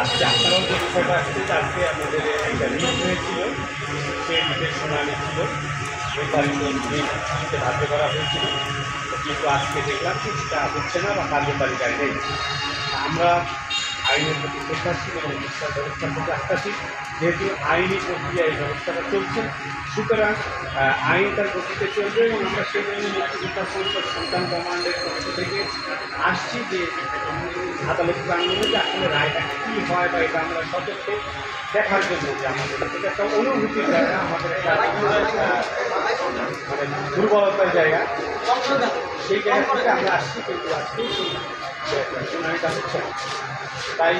আজকে আপনারাও যে বিষয়টা আসছে আজকে আমাদের একটা রিট হয়েছিল, সেই রিটের শুনানি ছিল, নির্ধারিত দিনকে ধার্য করা হয়েছিল, কিন্তু আজকে দেখলাম যে সেটা হচ্ছে না বা কার্যকারিতায় নেই। আমরা আইনের প্রতি শ্রদ্ধাশীল এবং বিচার ব্যবস্থার প্রতি আস্থাশীল, যেহেতু আইনি প্রক্রিয়া এই ব্যবস্থাটা চলছে, সুতরাং আইন তার গতিতে চলবে এবং আমরা সেই জন্য মুক্তিযোদ্ধা পরিষদ সন্তান কমান্ডের পক্ষ থেকে আসছি যে আদালত প্রাঙ্গণে যে আসলে রায়টা কী হয় বা এটা আমরা সতর্ক দেখার জন্য যে আমাদের এটা একটা অনুভূতির জায়গা, আমাদের একটা মানে দুর্বলতার জায়গা, সেই জায়গা থেকে আমরা আসছি, কিন্তু আজকে শুনানিটা হচ্ছে না। তাই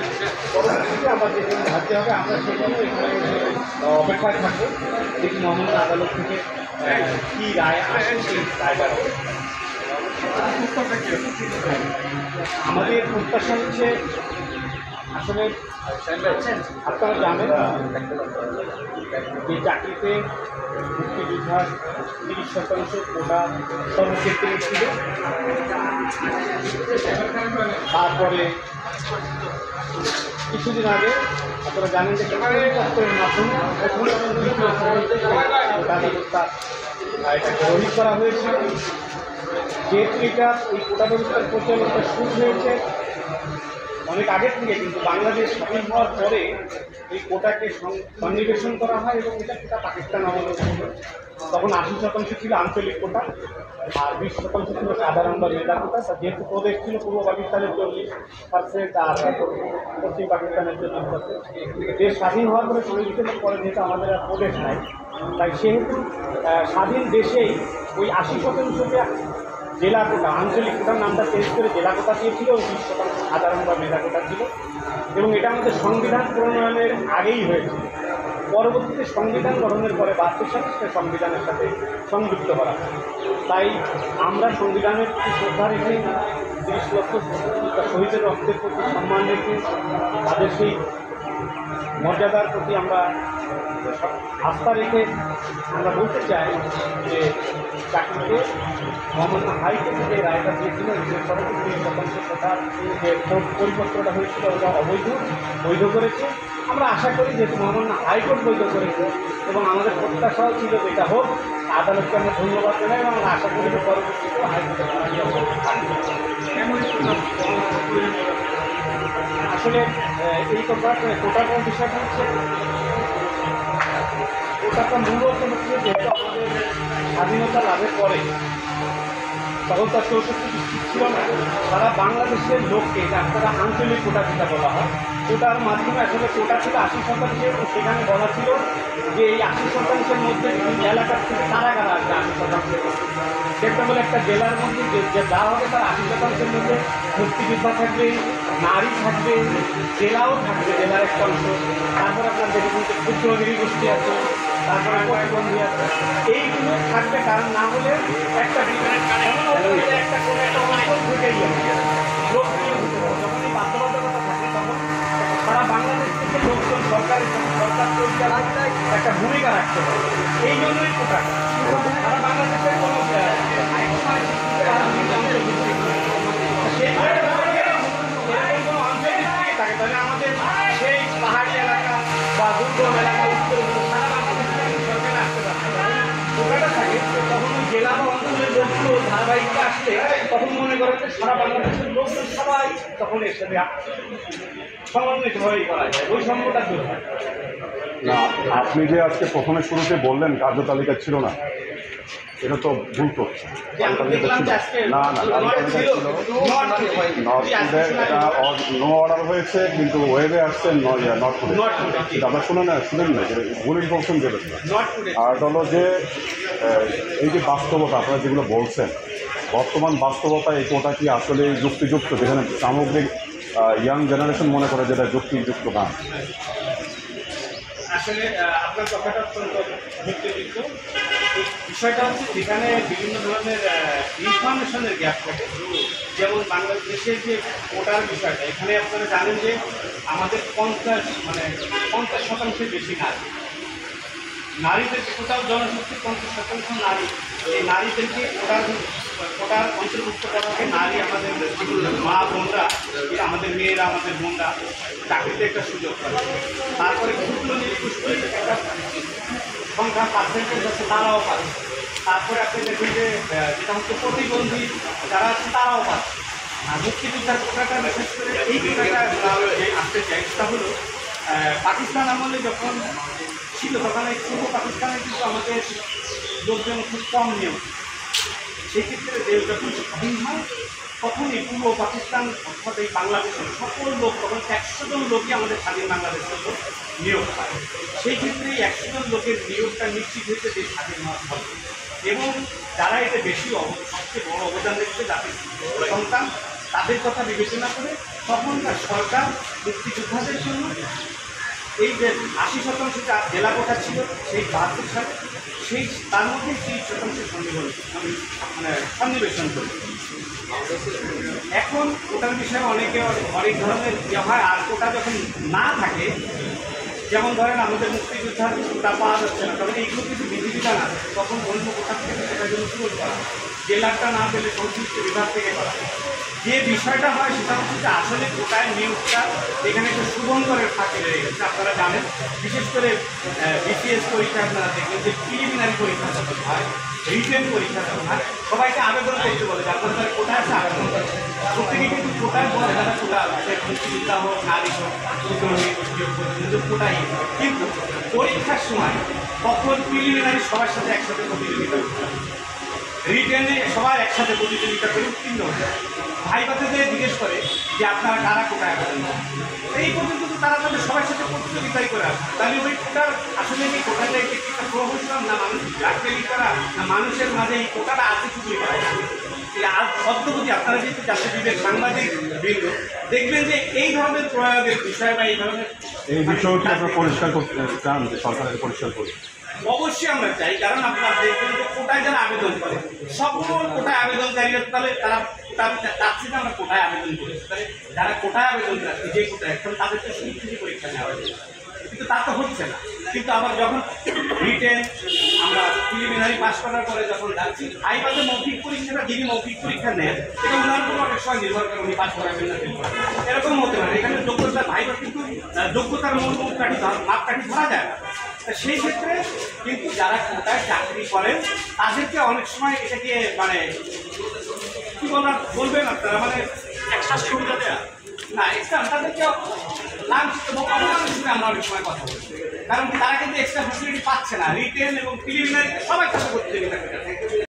পরবর্তীতে আবার যেখানে ভাবতে হবে আমরা সেখানে এখানে অপেক্ষায় থাকবো, দেখি মহামান্য আদালত থেকে কী রায় আসে সেই রায়টা। আমাদের প্রত্যাশা হচ্ছে আসলে আপনারা জানেন যে চাকরিতে মুক্তিযোদ্ধার 30% কোটা সর্বক্ষেত্রে ছিল। তারপরে কিছুদিন আগে আপনারা জানেন যে পত্রের মাধ্যমে প্রথম এবং দ্বিতীয় শ্রেণীতে কোটা ব্যবস্থা এটাকে রহিত করা হয়েছিল। যেহেতু এটা এই কোটা ব্যবস্থার প্রচলনটা শুরু হয়েছে অনেক আগের থেকে, কিন্তু বাংলাদেশ স্বাধীন হওয়ার পরে এই কোটাকে সন্নিবেশন করা হয় এবং এটা পাকিস্তান আমলে তখন 80% ছিল আঞ্চলিক কোটা আর 20% ছিল সাধারণ বা মেধা কোটা। যেহেতু প্রদেশ ছিল পূর্ব পাকিস্তানের 40% আর পশ্চিম পাকিস্তানের 40%। দেশ স্বাধীন হওয়ার পরে সংবিধানের পরে যেহেতু আমাদের আর প্রদেশ নাই, তাই সেহেতু স্বাধীন দেশেই ওই 80%কে জেলা কোটা, আঞ্চলিক কোটার নামটা চেঞ্জ করে জেলা কোটা দিয়েছিল, 20% সাধারণ বা মেধা কোটা ছিল এবং এটা আমাদের সংবিধান প্রণয়নের আগেই হয়েছিল। পরবর্তীতে সংবিধান গঠনের পরে 72 সালে সে সংবিধানের সাথে সংযুক্ত করা হয়। তাই আমরা সংবিধানের প্রতি শ্রদ্ধা রেখে 30 লক্ষ শহীদের রক্তের প্রতি সম্মান রেখে তাদের সেই মর্যাদার প্রতি আমরা আস্থা রেখে আমরা বলতে চাই যে চাকরিতে মহামান্য হাইকোর্ট যে রায়টা দিয়েছিল যে সর্বোচ্চ 30% কথা যে পরিপত্রটা হয়েছিল ওটা অবৈধ, বৈধ করেছে। আমরা আশা করি যেহেতু মহামান্য হাইকোর্ট বৈধ করেছে এবং আমাদের প্রত্যাশাও ছিল যেটা হোক, আদালতকে আমরা ধন্যবাদ জানাই এবং আমরা আশা করি যে পরবর্তীতে হাইকোর্টের আসলে এই কোটার বিষয়টা হচ্ছে কোটাটা মূলত হচ্ছে যেহেতু আমাদের স্বাধীনতা লাভের পরে তখন তার 64 ডিস্ট্রিক্ট ছিল না, সারা বাংলাদেশের লোককে যারা আঞ্চলিক কোটা যেটা বলা হয়, কোটার মাধ্যমে আসলে কোটা ছিল 80%, এবং সেখানে বলা ছিল যে এই 80%-এর মধ্যে বিভিন্ন এলাকার থেকে কারা কারা আসবে 80%। সেটা বলে একটা জেলার মধ্যে যে যা হবে তার 80%-এর মধ্যে মুক্তিযোদ্ধা থাকবে, নারী থাকবে, জেলাও থাকবে, জেলার একটা অংশ। তারপরে আপনার দেখবেন যে ক্ষুদ্রগিরি গোষ্ঠী আছে, তারপরে প্রতিবন্ধী আছে, এইগুলো থাকবে। কারণ না হলে একটা একটা কোনো একটা অঞ্চল ঢুকেই যাবে, লোক নিয়ে যখন এই বাধ্যবাধকতা থাকে তখন সারা বাংলাদেশ থেকে লোকজন সরকার পরিচালনায় একটা ভূমিকা রাখতে হবে। এই জন্যই কোটা সারা বাংলাদেশের কোনো কোনো অঞ্চল থাকে, তাহলে আমাদের সেই পাহাড়ি এলাকা বা দুর্গম এলাকা সারা বাংলাদেশের সরকার আসতে পারে। কোটাটা থাকে তখন ওই জেলা বা অঞ্চলের লোকগুলো ধারাবাহিকতা আসলে তখন মনে করেন যে সারা বাংলাদেশের লোকজন সবাই তখন এর সাথে সমন্বিতভাবেই করা যায়, ওই সম্পর্কটা দূর হয় না। আপনি যে আজকে প্রথমে শুরুতে বললেন কার্যতালিকা ছিল না, এটা তো ভুল করছে। না না, কার্যতালিকা ছিল এটা নো অর্ডার হয়েছে, কিন্তু ওয়েবে আসছে নট টুডে। আপনারা শুনেন না যে ভুল ইনফরমেশন দেবেন না। আর হলো যে এই যে বাস্তবতা আপনারা যেগুলো বলছেন, বর্তমান বাস্তবতা এই কোটা কি আসলে যুক্তিযুক্ত, যেখানে সামগ্রিক ইয়াং জেনারেশন মনে করে যেটা যুক্তিযুক্ত না? আসলে আপনার কথাটা অত্যন্ত যুক্তিযুক্ত। বিষয়টা হচ্ছে যেখানে বিভিন্ন ধরনের ইনফরমেশনের গ্যাপ থাকে, যেমন বাংলাদেশের যে কোটার বিষয়টা, এখানে আপনারা জানেন যে আমাদের 50% বেশি নারীদের কোটাও জনশক্তি 50% নারী। এই নারীদেরকে কোটার কোটার অন্তর্ভুক্ত করা হবে নারী আমাদের মা বোনরা, আমাদের মেয়েরা, আমাদের বোনরা চাকরিতে একটা সুযোগ পাবে। তারপরে ক্ষুদ্র নিরপুষ্ট একটা সংখ্যা পার্সেন্টেজ আছে, তারাও পাবে। তারপরে আপনি দেখুন যে যেটা হচ্ছে প্রতিবন্ধী যারা আছে তারাও পাবে। আর মুক্তিযোদ্ধার কোটাটা বিশেষ করে এই কোটাটা যে আসতে চাই সেটা হলো পাকিস্তান আমলে যখন ছিল তখন এই পূর্ব পাকিস্তানে কিন্তু আমাদের লোকজন খুব কম নিয়োগ। সেই ক্ষেত্রে দেশ যখন স্বাধীন হয় তখন এই পূর্ব পাকিস্তান অর্থাৎ এই বাংলাদেশের সকল লোক তখন 100 জন লোকই আমাদের স্বাধীন বাংলাদেশের লোক নিয়োগ পায়। সেই ক্ষেত্রে এই 100 জন লোকের নিয়োগটা নিশ্চিত হয়েছে দেশ স্বাধীন হওয়ার ফলে। এবং যারা এতে বেশি সবচেয়ে বড় অবদান রেখেছে যাদের সন্তান, তাদের কথা বিবেচনা করে তখনকার সরকার মুক্তিযোদ্ধাদের জন্য এই যে 80% যা জেলা কোটা ছিল সেই 72 সালে সেই তার মধ্যে 30% সন্নিবেশন করে। এখন কোটার বিষয়ে অনেক ধরনের ইয়ে হয়। আর কোটা যখন না থাকে, যেমন ধরেন আমাদের মুক্তিযোদ্ধার কোটা পাওয়া যাচ্ছে না, তবে এইগুলো কিছু বিধিবিধান আছে, তখন অন্য কোটা থেকে সেটার জন্য পূরণ করা হয়। জেলাটা না পেলে সংশ্লিষ্ট বিভাগ থেকে করা হয়। যে বিষয়টা হয় সেটা হচ্ছে যে আসলে কোটায় নিয়োগটা এখানে একটা শুভঙ্করের ফাঁকে রয়ে গেছে। আপনারা জানেন বিশেষ করে বিসিএস পরীক্ষা আপনারা দেখবেন যে প্রিলিমিনারি পরীক্ষা যখন হয়, রিটেন পরীক্ষা যখন হয়, সবাইকে আবেদন করতে বলে যে আপনাদের কোটায় আছে আবেদন করে। প্রত্যেকে কিন্তু কোটায় বলে যারা কোটা আছে, মুক্তিযোদ্ধা হোক, নারী হোক, কোটাই। কিন্তু পরীক্ষার সময় তখন প্রিলিমিনারি সবার সাথে একসাথে প্রতিযোগিতা করতে হবে, রিটেনে সবাই একসাথে প্রতিযোগিতা করে উত্তীর্ণ হয়ে ভাইবাতে জিজ্ঞেস করে যে আপনারা কারা কোটায় আবেদন করেন। এই পর্যন্ত তো তারা তাদের সবার সাথে প্রতিযোগিতাই করে আসে। তাহলে ওই কোটার আসলে কি কোটাটা একটা প্রহসন না মানুষ ডাক্তারি করা না মানুষের মাঝে এই কোটাটা আছে চুরি করা? অদ্যবধি আপনারা যেহেতু জাতীয় বিবেক সাংবাদিক বৃন্দ দেখবেন যে এই ধরনের প্রয়োগের বিষয় বা এই ধরনের এই বিষয়টি আপনারা পরিষ্কার করতে চান যে সরকারের পরিষ্কার করে? অবশ্যই আমরা চাই, কারণ আপনারা দেখবেন যে কোটায় যারা আবেদন করে সকল কোটায় আবেদনকারীরা তাহলে তারা চাচ্ছি যে আমরা কোটায় আবেদন করেছি, তাহলে যারা কোটায় আবেদন করেছে যে কোটায় এখন তাদের তো সুইচি পরীক্ষা নেওয়া হয়েছে, কিন্তু তা তো হচ্ছে না। কিন্তু আবার যখন রিটেন আমরা প্রিলিমিনারি পাস করার পরে যখন যাচ্ছি ভাইবাতে মৌখিক পরীক্ষাটা যিনি মৌখিক পরীক্ষা নেন এটা ওনার কোনো অনেক সময় নির্ভর করে উনি পাস করাবেন না এরকম হতে পারে। এখানে যোগ্যতা ভাইবা কিন্তু যোগ্যতার মাপকাঠি ধরা যায় না। সেই ক্ষেত্রে কিন্তু যারা কোটায় চাকরি করেন তাদেরকে অনেক সময় এটাকে মানে কী বলবেন আপনারা মানে এক্সট্রা সুবিধা দেওয়া না, এক্সট্রা তাদেরকে লাঞ্ছিত এবং অবমানের সঙ্গে আমরা অনেক সময় কথা বলছি, কারণ তারা কিন্তু এক্সট্রা ফ্যাসিলিটি পাচ্ছে না। রিটেন এবং প্রিলিমিনারি সবাই সাথে প্রতিযোগিতা করে।